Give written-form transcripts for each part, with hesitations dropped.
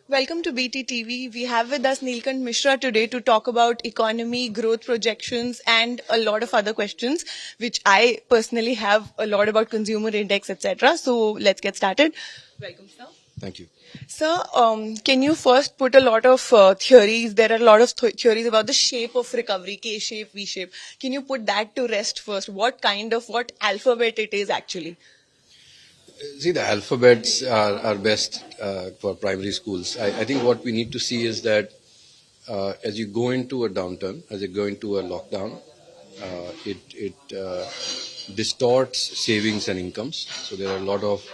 Welcome to BT TV. We have with us Neelkanth Mishra today to talk about economy, growth projections, and a lot of other questions, which I personally have a lot about consumer index, etc. So let's get started. Welcome, sir. Thank you. Sir, can you first put a lot of theories? There are a lot of theories about the shape of recovery, K shape, V shape. Can you put that to rest first? What alphabet it is actually? See, the alphabets are best for primary schools. I think what we need to see is that as you go into a downturn, as you go into a lockdown, it distorts savings and incomes. So there are a lot of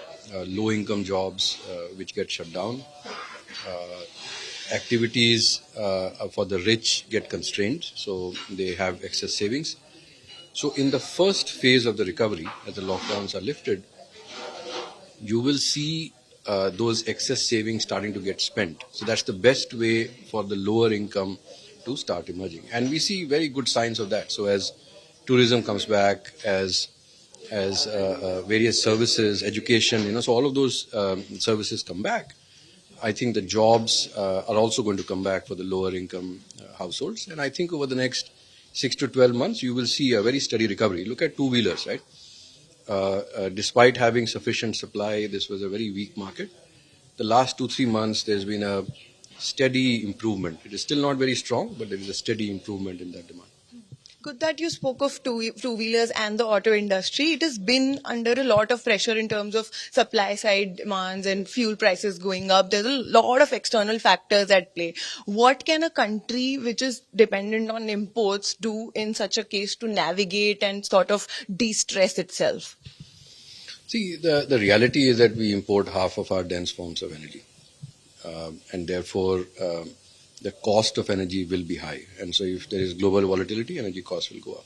low-income jobs which get shut down. Activities for the rich get constrained, so they have excess savings. So in the first phase of the recovery, as the lockdowns are lifted, you will see those excess savings starting to get spent. So that's the best way for the lower income to start emerging. And we see very good signs of that. So as tourism comes back, as various services, education, so all of those services come back, I think the jobs are also going to come back for the lower income households. And I think over the next 6 to 12 months, you will see a very steady recovery. Look at two-wheelers, right? Despite having sufficient supply, this was a very weak market. The last 2-3 months, there's been a steady improvement. It is still not very strong, but there is a steady improvement in that demand. Good that you spoke of two-wheelers and the auto industry. It has been under a lot of pressure in terms of supply side demands and fuel prices going up. There's a lot of external factors at play. What can a country which is dependent on imports do in such a case to navigate and sort of de-stress itself? See, the reality is that we import half of our dense forms of energy. And therefore, the cost of energy will be high. And so if there is global volatility, energy costs will go up.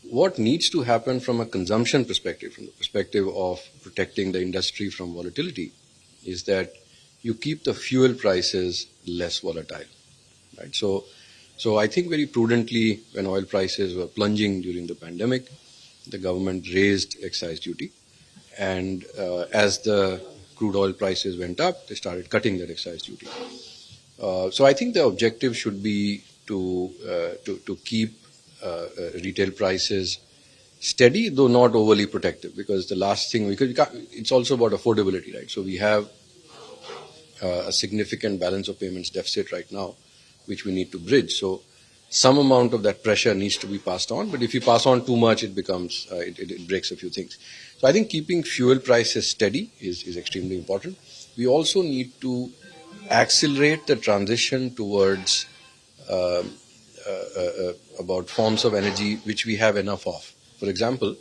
What needs to happen from a consumption perspective, from the perspective of protecting the industry from volatility, is that you keep the fuel prices less volatile. Right? So I think very prudently, when oil prices were plunging during the pandemic, the government raised excise duty. And as the crude oil prices went up, they started cutting that excise duty. So I think the objective should be to keep retail prices steady, though not overly protective, because the last thing it's also about affordability, right? So we have a significant balance of payments deficit right now, which we need to bridge. So some amount of that pressure needs to be passed on, but if you pass on too much, it becomes it breaks a few things. So I think keeping fuel prices steady is extremely important. We also need to accelerate the transition towards about forms of energy which we have enough of. For example,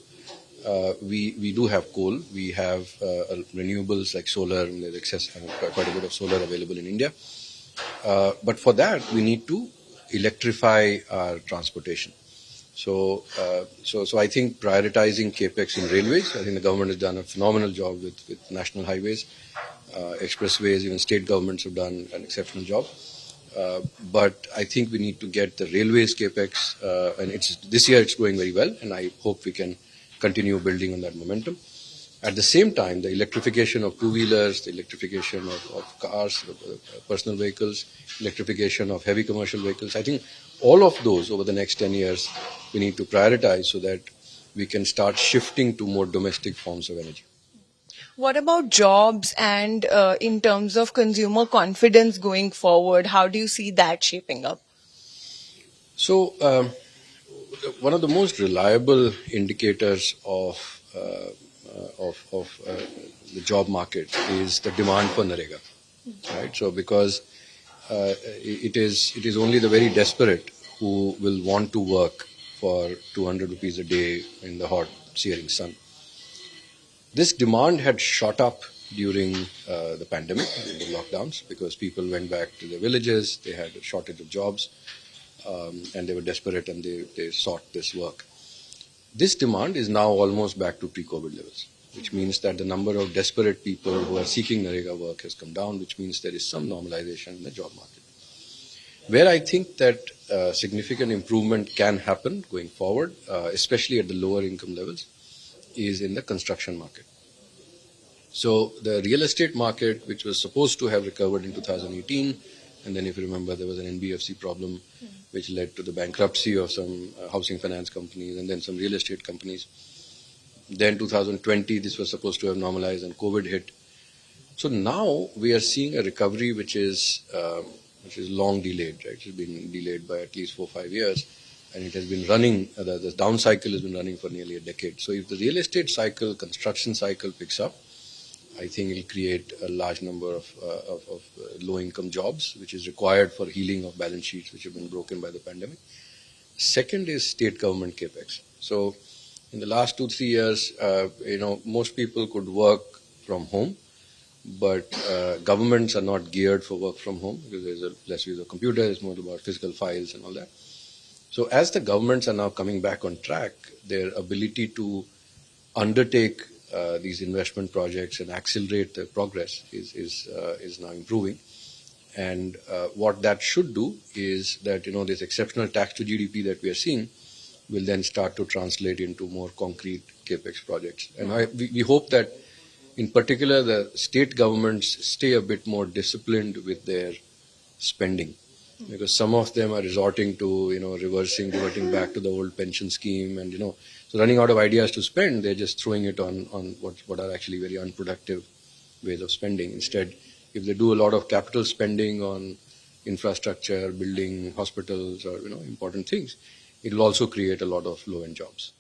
we do have coal, we have renewables like solar, and there's quite a bit of solar available in India. But for that, we need to electrify our transportation. So I think prioritizing capex in railways, I think the government has done a phenomenal job with national highways, expressways, even state governments have done an exceptional job. But I think we need to get the railways capex, and this year it's going very well, and I hope we can continue building on that momentum. At the same time, the electrification of two-wheelers, the electrification of cars, personal vehicles, electrification of heavy commercial vehicles, I think all of those over the next 10 years we need to prioritize so that we can start shifting to more domestic forms of energy. What about jobs and in terms of consumer confidence going forward? How do you see that shaping up? So one of the most reliable indicators of the job market is the demand for Narega, right? So because it is only the very desperate who will want to work for 200 rupees a day in the hot, searing sun. This demand had shot up during the pandemic, during the lockdowns, because people went back to their villages, they had a shortage of jobs, and they were desperate and they sought this work. This demand is now almost back to pre-COVID levels, which means that the number of desperate people who are seeking Narega work has come down, which means there is some normalization in the job market. Where I think that significant improvement can happen going forward, especially at the lower income levels, is in the construction market. So the real estate market, which was supposed to have recovered in 2018, and then if you remember, there was an NBFC problem, which led to the bankruptcy of some housing finance companies and then some real estate companies. Then 2020, this was supposed to have normalized, and COVID hit. So now we are seeing a recovery which is long delayed. Right? It's been delayed by at least 4 or 5 years, and it has been running. The down cycle has been running for nearly a decade. So if the real estate cycle, construction cycle picks up, I think it will create a large number of low-income jobs, which is required for healing of balance sheets which have been broken by the pandemic. Second is state government capex. So in the last 2-3 years, most people could work from home, but governments are not geared for work from home because there's less use of computers, it's more about physical files and all that. So as the governments are now coming back on track, their ability to undertake these investment projects and accelerate the progress is now improving. And what that should do is that this exceptional tax to GDP that we are seeing will then start to translate into more concrete capex projects. And we hope that in particular the state governments stay a bit more disciplined with their spending, because some of them are resorting to reverting back to the old pension scheme, and so running out of ideas to spend, they're just throwing it on what are actually very unproductive ways of spending. Instead, if they do a lot of capital spending on infrastructure, building hospitals or important things, it will also create a lot of low-end jobs.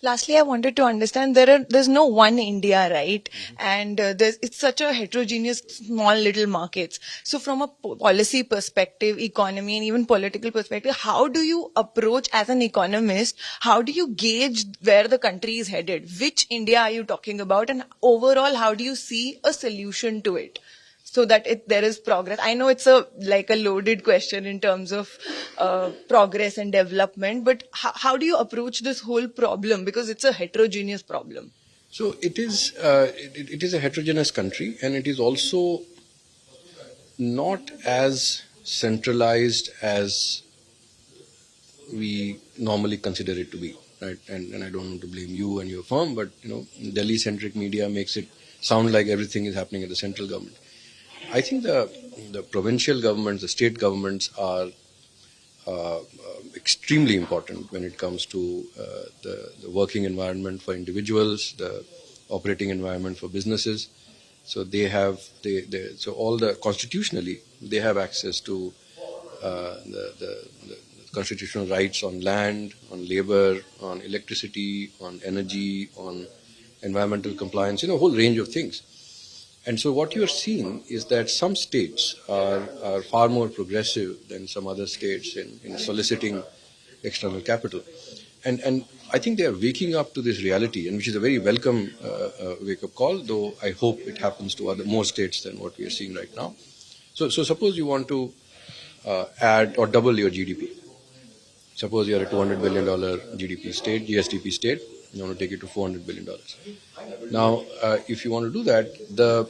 Lastly, I wanted to understand there's no one India, right? And it's such a heterogeneous, small little markets. So from a policy perspective, economy, and even political perspective, how do you approach as an economist? How do you gauge where the country is headed? Which India are you talking about? And overall, how do you see a solution to it, so that there is progress? I know it's a loaded question in terms of progress and development, but how do you approach this whole problem, because it's a heterogeneous problem? So it is a heterogeneous country, and it is also not as centralized as we normally consider it to be, right? And I don't want to blame you and your firm, but Delhi-centric media makes it sound like everything is happening at the central government. I think the provincial governments, the state governments are extremely important when it comes to the working environment for individuals, the operating environment for businesses. So so all constitutionally they have access to the constitutional rights on land, on labor, on electricity, on energy, on environmental compliance, a whole range of things. And so what you're seeing is that some states are far more progressive than some other states in soliciting external capital. And I think they are waking up to this reality, and which is a very welcome wake-up call, though I hope it happens to more states than what we are seeing right now. So suppose you want to add or double your GDP. Suppose you're a $200 billion GDP state, GSDP state, you want to take it to $400 billion. Now, if you want to do that,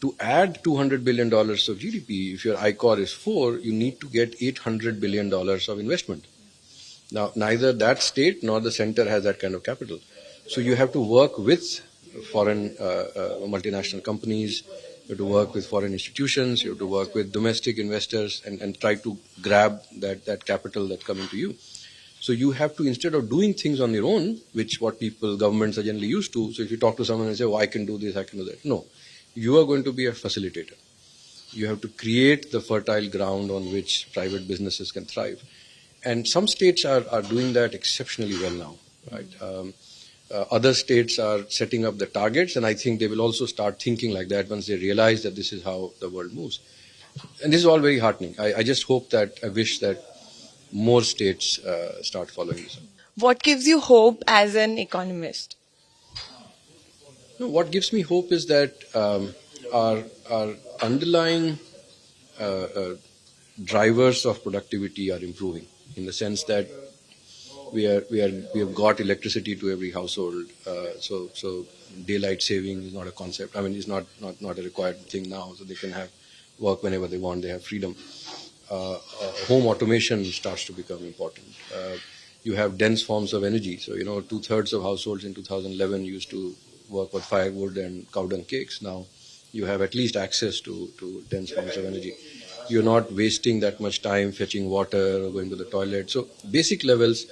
to add $200 billion of GDP, if your ICOR is 4, you need to get $800 billion of investment. Now, neither that state nor the center has that kind of capital. So you have to work with foreign multinational companies, you have to work with foreign institutions, you have to work with domestic investors and try to grab that capital that's coming to you. So you have to, instead of doing things on their own, which governments are generally used to, so if you talk to someone and say, I can do this, I can do that. No, you are going to be a facilitator. You have to create the fertile ground on which private businesses can thrive. And some states are doing that exceptionally well now, right? Other states are setting up the targets, and I think they will also start thinking like that once they realize that this is how the world moves. And this is all very heartening. I just hope I wish that more states start following this. What gives you hope as an economist? No, what gives me hope is that our underlying drivers of productivity are improving, in the sense that we have got electricity to every household. So daylight saving is not a concept. I mean, it's not a required thing now. So they can have work whenever they want. They have freedom. Home automation starts to become important. You have dense forms of energy. So 2/3 of households in 2011 used to work with firewood and cow dung cakes, now you have at least access to dense forms of energy. You're not wasting that much time fetching water or going to the toilet. So basic levels,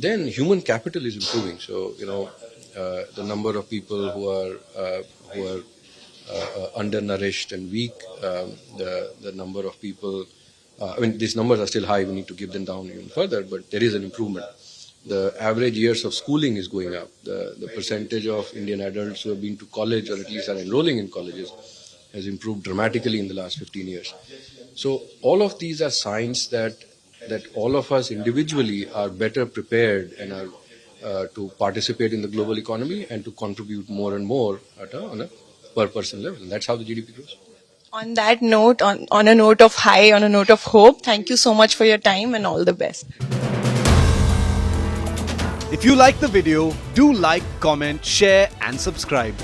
then human capital is improving. So the number of people who are undernourished and weak, the number of people. I mean, these numbers are still high. We need to give them down even further, but there is an improvement. The average years of schooling is going up. The percentage of Indian adults who have been to college or at least are enrolling in colleges has improved dramatically in the last 15 years. So all of these are signs that all of us individually are better prepared and are to participate in the global economy and to contribute more and more on a per person level. And that's how the GDP grows. On that note, on a note of high, on a note of hope, thank you so much for your time and all the best. If you like the video, do like, comment, share and subscribe.